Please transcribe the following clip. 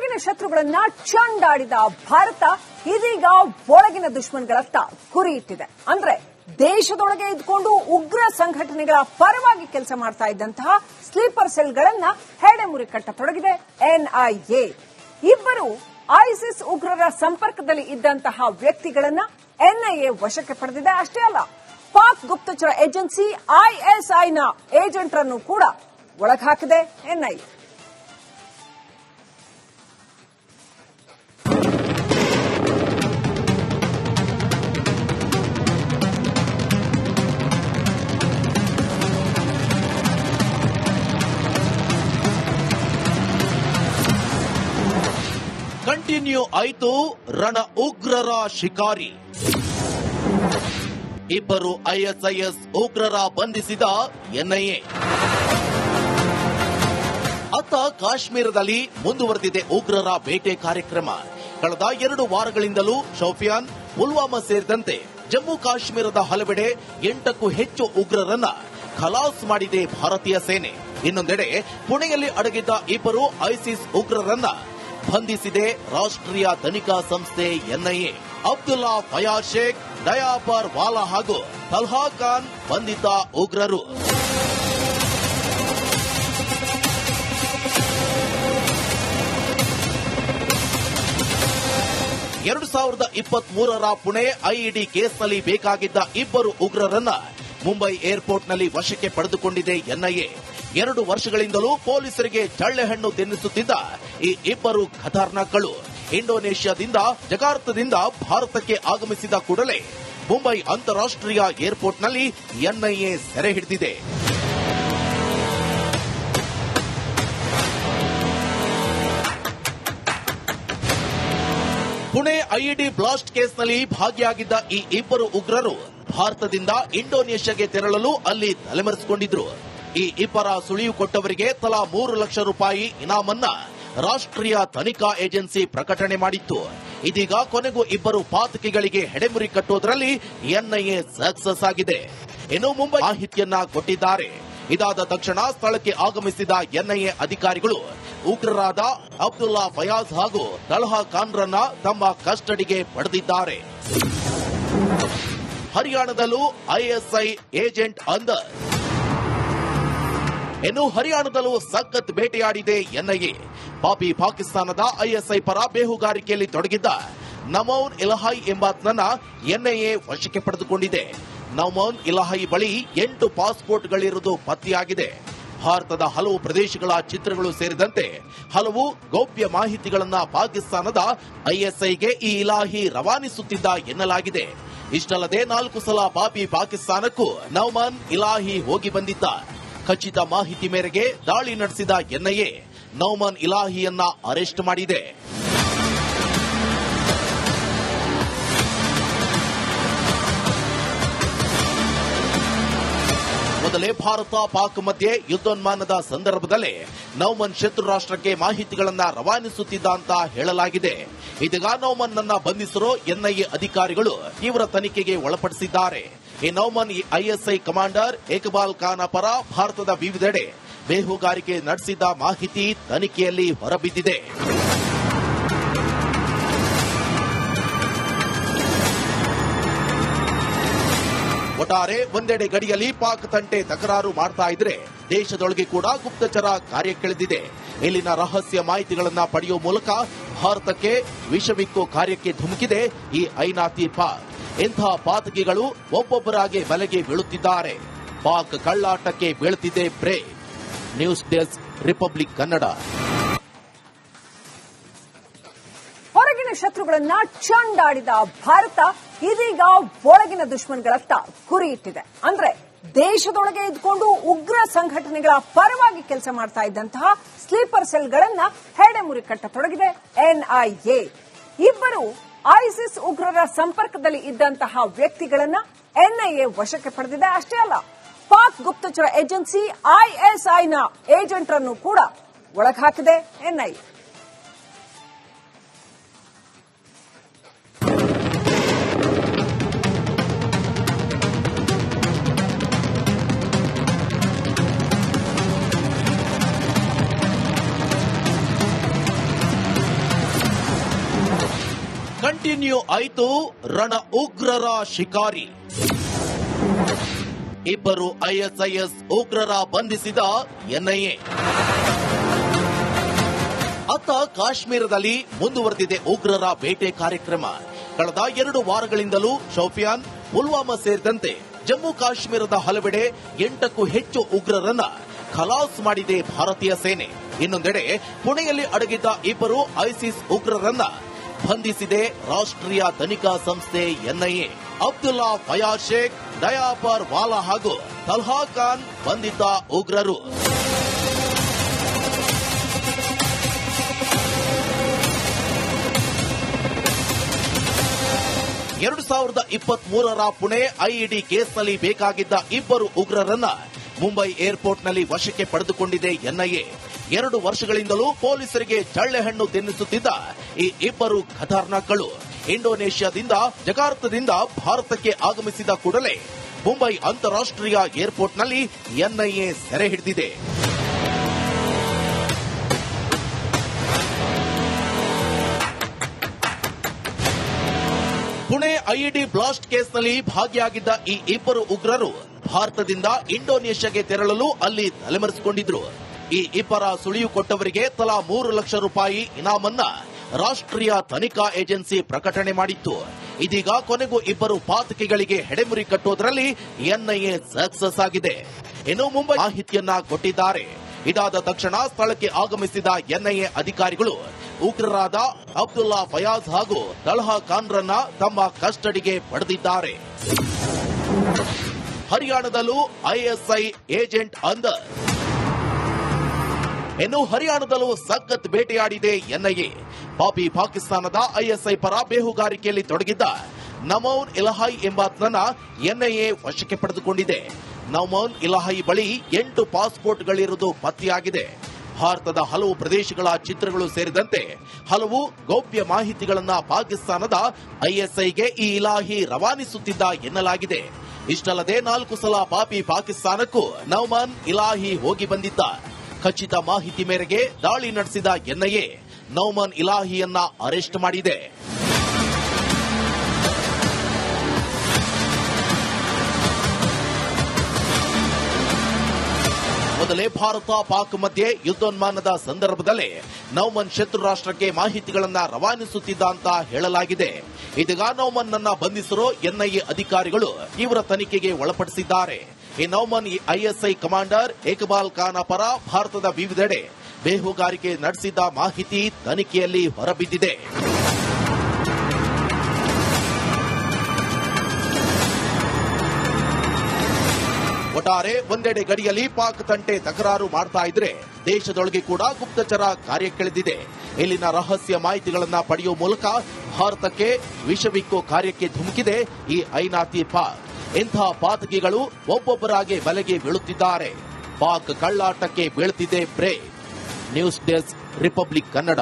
ಹೊರಗಿನ ಶತ್ರುಗಳನ್ನ ಚಂಡಾಡಿದ ಭಾರತ ಇದೀಗ ಒಳಗಿನ ದುಶ್ಮನ್ಗಳತ್ತ ಗುರಿ ಇಟ್ಟಿದೆ. ಅಂದ್ರೆ ದೇಶದೊಳಗೆ ಇದ್ಕೊಂಡು ಉಗ್ರ ಸಂಘಟನೆಗಳ ಪರವಾಗಿ ಕೆಲಸ ಮಾಡ್ತಾ ಇದ್ದಂತಹ ಸ್ಲೀಪರ್ ಸೆಲ್ಗಳನ್ನ ಹೆಡೆಮುರಿ ಕಟ್ಟತೊಡಗಿದೆ ಎನ್ಐಎ. ಇಬ್ಬರು ಐಸಿಸ್ ಉಗ್ರರ ಸಂಪರ್ಕದಲ್ಲಿ ಇದ್ದಂತಹ ವ್ಯಕ್ತಿಗಳನ್ನ ಎನ್ಐಎ ವಶಕ್ಕೆ ಪಡೆದಿದೆ. ಅಷ್ಟೇ ಅಲ್ಲ, ಪಾಕ್ ಗುಪ್ತಚರ ಏಜೆನ್ಸಿ ಐಎಸ್ಐನ ಏಜೆಂಟರನ್ನು ಕೂಡ ಒಳಗಾಕಿದೆ ಎನ್ಐಎ. ಕಂಟಿನ್ಯೂ ಆಯಿತು ರಣ ಉಗ್ರರ ಶಿಕಾರಿ. ಇಬ್ಬರು ಐಎಸ್ಐಎಸ್ ಉಗ್ರರ ಬಂಧಿಸಿದ ಎನ್ಐಎ. ಅತ್ತ ಕಾಶ್ಮೀರದಲ್ಲಿ ಮುಂದುವರೆದಿದೆ ಉಗ್ರರ ಬೇಟೆ ಕಾರ್ಯಕ್ರಮ. ಕಳೆದ 2 ವಾರಗಳಿಂದಲೂ ಶೋಪಿಯಾನ್, ಪುಲ್ವಾಮಾ ಸೇರಿದಂತೆ ಜಮ್ಮು ಕಾಶ್ಮೀರದ ಹಲವೆಡೆ 8ಕ್ಕೂ ಹೆಚ್ಚು ಉಗ್ರರನ್ನ ಖಲಾಸ್ ಮಾಡಿದೆ ಭಾರತೀಯ ಸೇನೆ. ಇನ್ನೊಂದೆಡೆ ಪುಣೆಯಲ್ಲಿ ಅಡಗಿದ್ದ ಇಬ್ಬರು ಐಸಿಸ್ ಉಗ್ರರನ್ನ ಬಂಧಿಸಿದೆ ರಾಷ್ಟ್ರೀಯ ತನಿಖಾ ಸಂಸ್ಥೆ ಎನ್ಐಎ. ಅಬ್ದುಲ್ಲಾ ಫಯಾಜ್ ಶೇಖ್, ದಯಾಪರ್ ವಾಲಾ ಹಾಗೂ ತಲ್ಹಾ ಖಾನ್ ಬಂಧಿತ ಉಗ್ರರು. ಎರಡು 2023ರ ಪುಣೆ ಐಇಡಿ ಕೇಸ್ನಲ್ಲಿ ಬೇಕಾಗಿದ್ದ ಇಬ್ಬರು ಉಗ್ರರನ್ನ ಮುಂಬೈ ಏರ್ಪೋರ್ಟ್ನಲ್ಲಿ ವಶಕ್ಕೆ ಪಡೆದುಕೊಂಡಿದೆ ಎನ್ಐಎ. 2 ವರ್ಷಗಳಿಂದಲೂ ಪೊಲೀಸರಿಗೆ ಚಳ್ಳೆಹಣ್ಣು ತಿನ್ನಿಸುತ್ತಿದ್ದ ಈ ಇಬ್ಬರು ಖತರ್ನಾಕ್ಗಳು ಇಂಡೋನೇಷ್ಯಾದಿಂದ ಜಕಾರ್ತದಿಂದ ಭಾರತಕ್ಕೆ ಆಗಮಿಸಿದ ಕೂಡಲೇ ಮುಂಬೈ ಅಂತಾರಾಷ್ಟ್ರೀಯ ಏರ್ಪೋರ್ಟ್ನಲ್ಲಿ ಎನ್ಐಎ ಸೆರೆ ಹಿಡಿದಿದೆ. ಪುಣೆ ಐಇಡಿ ಬ್ಲಾಸ್ಟ್ ಕೇಸ್ನಲ್ಲಿ ಭಾಗಿಯಾಗಿದ್ದ ಈ ಇಬ್ಬರು ಉಗ್ರರು ಭಾರತದಿಂದ ಇಂಡೋನೇಷ್ಯಾಗೆ ತೆರಳಲು ಅಲ್ಲಿ ತಲೆಮರೆಸಿಕೊಂಡಿದ್ರು. ಈ ಇಬ್ಬರ ಸುಳಿವು ಕೊಟ್ಟವರಿಗೆ ತಲಾ 3 ಲಕ್ಷ ರೂಪಾಯಿ ಇನಾಮನ್ನ ರಾಷ್ಟ್ರೀಯ ತನಿಖಾ ಏಜೆನ್ಸಿ ಪ್ರಕಟಣೆ ಮಾಡಿತ್ತು. ಇದೀಗ ಕೊನೆಗೂ ಇಬ್ಬರು ಪಾತಕಿಗಳಿಗೆ ಹೆಡೆಮುರಿ ಕಟ್ಟುವುದರಲ್ಲಿ ಎನ್ಐಎ ಸಕ್ಸಸ್ ಆಗಿದೆ. ಇನ್ನು ಮುಂಬೈ ಮಾಹಿತಿಯನ್ನ ಕೊಟ್ಟಿದ್ದಾರೆ. ಇದಾದ ತಕ್ಷಣ ಸ್ಥಳಕ್ಕೆ ಆಗಮಿಸಿದ ಎನ್ಐಎ ಅಧಿಕಾರಿಗಳು ಉಗ್ರರಾದ ಅಬ್ದುಲ್ಲಾ ಫಯಾಜ್ ಹಾಗೂ ತಲ್ಹಾ ಖಾನ್ರನ್ನ ತಮ್ಮ ಕಸ್ಟಡಿಗೆ ಪಡೆದಿದ್ದಾರೆ. ಹರಿಯಾಣದಲ್ಲೂ ಐಎಸ್ಐ ಏಜೆಂಟ್ ಅಂದರ್. ಇನ್ನು ಹರಿಯಾಣದಲ್ಲೂ ಸಖತ್ ಬೇಟೆಯಾಡಿದೆ ಎನ್ಐಎ. ಪಾಪಿ ಪಾಕಿಸ್ತಾನದ ಐಎಸ್ಐ ಪರ ಬೇಹುಗಾರಿಕೆಯಲ್ಲಿ ತೊಡಗಿದ್ದ ನಮೌನ್ ಇಲಹೈ ಎಂಬಾತನನ್ನ ಎನ್ಐಎ ವಶಕ್ಕೆ ಪಡೆದುಕೊಂಡಿದೆ. ನಮೌನ್ ಇಲಹೈ ಬಳಿ 8 ಪಾಸ್ಪೋರ್ಟ್ಗಳಿರುವುದು ಪತ್ತೆಯಾಗಿದೆ. ಭಾರತದ ಹಲವು ಪ್ರದೇಶಗಳ ಚಿತ್ರಗಳು ಸೇರಿದಂತೆ ಹಲವು ಗೌಪ್ಯ ಮಾಹಿತಿಗಳನ್ನ ಪಾಕಿಸ್ತಾನದ ಐಎಸ್ಐಗೆ ಈ ಇಲಾಹಿ ರವಾನಿಸುತ್ತಿದ್ದ ಎನ್ನಲಾಗಿದೆ. ಇಷ್ಟಲ್ಲದೆ 4 ಸಲ ಪಾಪಿ ಪಾಕಿಸ್ತಾನಕ್ಕೂ ನೌಮನ್ ಇಲಾಹಿ ಹೋಗಿ ಬಂದಿದ್ದ. ಖಚಿತ ಮಾಹಿತಿ ಮೇರೆಗೆ ದಾಳಿ ನಡೆಸಿದ ಎನ್ಐಎ ನೌಮನ್ ಇಲಾಹಿಯನ್ನ ಅರೆಸ್ಟ್ ಮಾಡಿದೆ. ಮೊದಲೇ ಭಾರತ ಪಾಕ್ ಮಧ್ಯೆ ಯುದ್ಧೋನ್ಮಾನದ ಸಂದರ್ಭದಲ್ಲೇ ನೌಮನ್ ಶತ್ರು ರಾಷ್ಟ್ರಕ್ಕೆ ಮಾಹಿತಿಗಳನ್ನ ರವಾನಿಸುತ್ತಿದ್ದ ಅಂತ ಹೇಳಲಾಗಿದೆ. ಇದೀಗ ನೌಮನ್ ನನ್ನ ಬಂಧಿಸಿರೋ ಎನ್ಐಎ ಅಧಿಕಾರಿಗಳು ತೀವ್ರ ತನಿಖೆಗೆ ಒಳಪಡಿಸಿದ್ದಾರೆ. ಈ ನೌಮನ್ ಐಎಸ್ಐ ಕಮಾಂಡರ್ ಇಕ್ಬಾಲ್ ಖಾನ್ ಪರ ಭಾರತದ ವಿವಿಧೆಡೆ ಬೇಹುಗಾರಿಕೆ ನಡೆಸಿದ್ದ ಮಾಹಿತಿ ತನಿಖೆಯಲ್ಲಿ ಹೊರಬಿದ್ದಿದೆ. ಒಟ್ಟಾರೆ ಒಂದೆಡೆ ಗಡಿಯಲ್ಲಿ ಪಾಕ್ ತಂಟೆ ತಕರಾರು ಮಾಡ್ತಾ ಇದ್ರೆ ದೇಶದೊಳಗೆ ಕೂಡ ಗುಪ್ತಚರ ಕಾರ್ಯಕ್ಕಿಳಿದಿದೆ. ಇಲ್ಲಿನ ರಹಸ್ಯ ಮಾಹಿತಿಗಳನ್ನ ಪಡೆಯುವ ಮೂಲಕ ಭಾರತಕ್ಕೆ ವಿಷವಿಕ್ಕೋ ಕಾರ್ಯಕ್ಕೆ ಧುಮುಕಿದೆ ಈ ಐನಾತಿ ಪಾಕ್. ಇಂಥ ಪಾತಕಿಗಳು ಒಬ್ಬೊಬ್ಬರಾಗಿ ಬಲೆಗೆ ಬೀಳುತ್ತಿದ್ದಾರೆ. ಪಾಕ್ ಕಳ್ಳಾಟಕ್ಕೆ ಬೀಳುತ್ತಿದೆ break. News desk, republic Kannada. ಹೊರಗಿನ ಶತ್ರುಗಳನ್ನ ಚಂಡಾಡಿದ ಭಾರತ ಇದೀಗ ಒಳಗಿನ ದುಶ್ಮನ್ಗಳತ್ತ ಗುರಿ ಇಟ್ಟಿದೆ. ಅಂದ್ರೆ ದೇಶದೊಳಗೆ ಇದ್ಕೊಂಡು ಉಗ್ರ ಸಂಘಟನೆಗಳ ಪರವಾಗಿ ಕೆಲಸ ಮಾಡ್ತಾ ಇದ್ದಂತಹ ಸ್ಲೀಪರ್ ಸೆಲ್ಗಳನ್ನ ಹೆಡೆಮುರಿ ಕಟ್ಟತೊಡಗಿದೆ ಎನ್ಐಎ. ಇಬ್ಬರು ಐಸಿಸ್ ಉಗ್ರರ ಸಂಪರ್ಕದಲ್ಲಿ ಇದ್ದಂತಹ ವ್ಯಕ್ತಿಗಳನ್ನ ಎನ್ಐಎ ವಶಕ್ಕೆ ಪಡೆದಿದೆ. ಅಷ್ಟೇ ಅಲ್ಲ, ಪಾಕ್ ಗುಪ್ತಚರ ಏಜೆನ್ಸಿ ಐಎಸ್ಐನ ಏಜೆಂಟರನ್ನು ಕೂಡ ಒಳಗಾಕಿದೆ ಎನ್ಐಎ. ಕಂಟಿನ್ಯೂ ಆಯಿತು ರಣ ಉಗ್ರರ ಶಿಕಾರಿ. ಇಬ್ಬರು ಐಎಸ್ಐಎಸ್ ಉಗ್ರರ ಬಂಧಿಸಿದ ಎನ್ಐಎ. ಅತ್ತ ಕಾಶ್ಮೀರದಲ್ಲಿ ಮುಂದುವರೆದಿದೆ ಉಗ್ರರ ಬೇಟೆ ಕಾರ್ಯಕ್ರಮ. ಕಳೆದ 2 ವಾರಗಳಿಂದಲೂ ಶೋಪಿಯಾನ್, ಪುಲ್ವಾಮಾ ಸೇರಿದಂತೆ ಜಮ್ಮು ಕಾಶ್ಮೀರದ ಹಲವೆಡೆ 8ಕ್ಕೂ ಹೆಚ್ಚು ಉಗ್ರರನ್ನ ಖಲಾಸ್ ಮಾಡಿದೆ ಭಾರತೀಯ ಸೇನೆ. ಇನ್ನೊಂದೆಡೆ ಪುಣೆಯಲ್ಲಿ ಅಡಗಿದ್ದ ಇಬ್ಬರು ಐಸಿಸ್ ಉಗ್ರರನ್ನ ಬಂಧಿಸಿದೆ ರಾಷ್ಟ್ರೀಯ ತನಿಖಾ ಸಂಸ್ಥೆ ಎನ್ಐಎ. ಅಬ್ದುಲ್ಲಾ ಫಯಾಜ್ ಶೇಖ್, ದಯಾಪರ್ ವಾಲಾ ಹಾಗೂ ತಲ್ಹಾ ಖಾನ್ ಬಂಧಿತ ಉಗ್ರರು. ಎರಡು 2023ರ ಪುಣೆ ಐಇಡಿ ಕೇಸ್ನಲ್ಲಿ ಬೇಕಾಗಿದ್ದ ಇಬ್ಬರು ಉಗ್ರರನ್ನ ಮುಂಬೈ ಏರ್ಪೋರ್ಟ್ನಲ್ಲಿ ವಶಕ್ಕೆ ಪಡೆದುಕೊಂಡಿದೆ ಎನ್ಐಎ. 2 ವರ್ಷಗಳಿಂದಲೂ ಪೊಲೀಸರಿಗೆ ಚಳ್ಳೆಹಣ್ಣು ತಿನ್ನಿಸುತ್ತಿದ್ದ ಈ ಇಬ್ಬರು ಖತರ್ನಾಕ್ಗಳು ಇಂಡೋನೇಷ್ಯಾದಿಂದ ಜಕಾರ್ತದಿಂದ ಭಾರತಕ್ಕೆ ಆಗಮಿಸಿದ ಕೂಡಲೇ ಮುಂಬೈ ಅಂತಾರಾಷ್ಟ್ರೀಯ ಏರ್ಪೋರ್ಟ್ನಲ್ಲಿ ಎನ್ಐಎ ಸೆರೆ ಹಿಡಿದಿದೆ. ಪುಣೆ ಐಇಡಿ ಬ್ಲಾಸ್ಟ್ ಕೇಸ್ನಲ್ಲಿ ಭಾಗಿಯಾಗಿದ್ದ ಈ ಇಬ್ಬರು ಉಗ್ರರು ಭಾರತದಿಂದ ಇಂಡೋನೇಷ್ಯಾಗೆ ತೆರಳಲು ಅಲ್ಲಿ ತಲೆಮರೆಸಿಕೊಂಡಿದ್ರು. ಈ ಇಬ್ಬರ ಸುಳಿವು ಕೊಟ್ಟವರಿಗೆ ತಲಾ 3 ಲಕ್ಷ ರೂಪಾಯಿ ಇನಾಮನ್ನ ರಾಷ್ಟ್ರೀಯ ತನಿಖಾ ಏಜೆನ್ಸಿ ಪ್ರಕಟಣೆ ಮಾಡಿತ್ತು. ಇದೀಗ ಕೊನೆಗೂ ಇಬ್ಬರು ಪಾತಕಿಗಳಿಗೆ ಹೆಡೆಮುರಿ ಕಟ್ಟೋದ್ರಲ್ಲಿ ಎನ್ಐಎ ಸಕ್ಸಸ್ ಆಗಿದೆ. ಇನ್ನು ಮುಂಬೈ ಮಾಹಿತಿಯನ್ನ ಕೊಟ್ಟಿದ್ದಾರೆ. ಇದಾದ ತಕ್ಷಣ ಸ್ಥಳಕ್ಕೆ ಆಗಮಿಸಿದ ಎನ್ಐಎ ಅಧಿಕಾರಿಗಳು ಉಗ್ರರಾದ ಅಬ್ದುಲ್ಲಾ ಫಯಾಜ್ ಹಾಗೂ ತಲ್ಹಾ ಖಾನ್ರನ್ನ ತಮ್ಮ ಕಸ್ಟಡಿಗೆ ಪಡೆದಿದ್ದಾರೆ. ಹರಿಯಾಣದಲ್ಲೂ ಐಎಸ್ಐ ಏಜೆಂಟ್ ಅಂದರ್. ಇನ್ನು ಹರಿಯಾಣದಲ್ಲೂ ಸಖತ್ ಬೇಟೆಯಾಡಿದೆ ಎನ್ಐಎ. ಪಾಕಿಸ್ತಾನದ ಐಎಸ್ಐ ಪರ ಬೇಹುಗಾರಿಕೆಯಲ್ಲಿ ತೊಡಗಿದ್ದ ನಮೌನ್ ಇಲಹೈ ಎಂಬಾತನನ್ನ ಎನ್ಐಎ ವಶಕ್ಕೆ ಪಡೆದುಕೊಂಡಿದೆ. ನಮೌನ್ ಇಲಹೈ ಬಳಿ 8 ಪಾಸ್ಪೋರ್ಟ್ಗಳಿರುವುದು ಪತ್ತೆಯಾಗಿದೆ. ಭಾರತದ ಹಲವು ಪ್ರದೇಶಗಳ ಚಿತ್ರಗಳು ಸೇರಿದಂತೆ ಹಲವು ಗೌಪ್ಯ ಮಾಹಿತಿಗಳನ್ನ ಪಾಕಿಸ್ತಾನದ ಐಎಸ್ಐಗೆ ಈ ಇಲಾಹಿ ರವಾನಿಸುತ್ತಿದ್ದ ಎನ್ನಲಾಗಿದೆ. ಇಷ್ಟಲ್ಲದೆ 4 ಸಲ ಪಾಕಿಸ್ತಾನಕ್ಕೂ ನೌಮನ್ ಇಲಾಹಿ ಹೋಗಿ ಬಂದಿದ್ದ. ಖಚಿತ ಮಾಹಿತಿ ಮೇರೆಗೆ ದಾಳಿ ನಡೆಸಿದ ಎನ್ಐಎ ನೌಮನ್ ಇಲಾಹಿಯನ್ನ ಅರೆಸ್ಟ್ ಮಾಡಿದೆ. ಮೊದಲೇ ಭಾರತ ಪಾಕ್ ಮಧ್ಯೆ ಯುದ್ಧೋನ್ಮಾನದ ಸಂದರ್ಭದಲ್ಲೇ ನೌಮನ್ ಶತ್ರು ರಾಷ್ಟ್ರಕ್ಕೆ ಮಾಹಿತಿಗಳನ್ನ ರವಾನಿಸುತ್ತಿದ್ದ ಅಂತ ಹೇಳಲಾಗಿದೆ. ಇದೀಗ ನೌಮನ್ ನನ್ನ ಬಂಧಿಸಿರೋ ಎನ್ಐಎ ಅಧಿಕಾರಿಗಳು ತೀವ್ರ ತನಿಖೆಗೆ ಒಳಪಡಿಸಿದ್ದಾರೆ. ಈ ನೌಮನ್ ಐಎಸ್ಐ ಕಮಾಂಡರ್ ಇಕ್ಬಾಲ್ ಖಾನ್ ಪರ ಭಾರತದ ವಿವಿಧೆಡೆ ಬೇಹುಗಾರಿಕೆ ನಡೆಸಿದ್ದ ಮಾಹಿತಿ ತನಿಖೆಯಲ್ಲಿ ಹೊರಬಿದ್ದಿದೆ. ಒಟ್ಟಾರೆ ಒಂದೆಡೆ ಗಡಿಯಲ್ಲಿ ಪಾಕ್ ತಂಟೆ ತಕರಾರು ಮಾಡ್ತಾ ಇದ್ರೆ ದೇಶದೊಳಗೆ ಕೂಡ ಗುಪ್ತಚರ ಕಾರ್ಯಕ್ಕಿಳಿದಿದೆ. ಇಲ್ಲಿನ ರಹಸ್ಯ ಮಾಹಿತಿಗಳನ್ನ ಪಡೆಯುವ ಮೂಲಕ ಭಾರತಕ್ಕೆ ವಿಷವಿಕ್ಕೋ ಕಾರ್ಯಕ್ಕೆ ಧುಮುಕಿದೆ ಈ ಐನಾತಿ ಪಾಕ್. ಇಂಥ ಪಾತಕಿಗಳು ಒಬ್ಬೊಬ್ಬರಾಗಿ ಬಲೆಗೆ ಬೀಳುತ್ತಿದ್ದಾರೆ. ಪಾಕ್ ಕಳ್ಳಾಟಕ್ಕೆ ಬೀಳುತ್ತಿದೆ break. News desk, republic Kannada.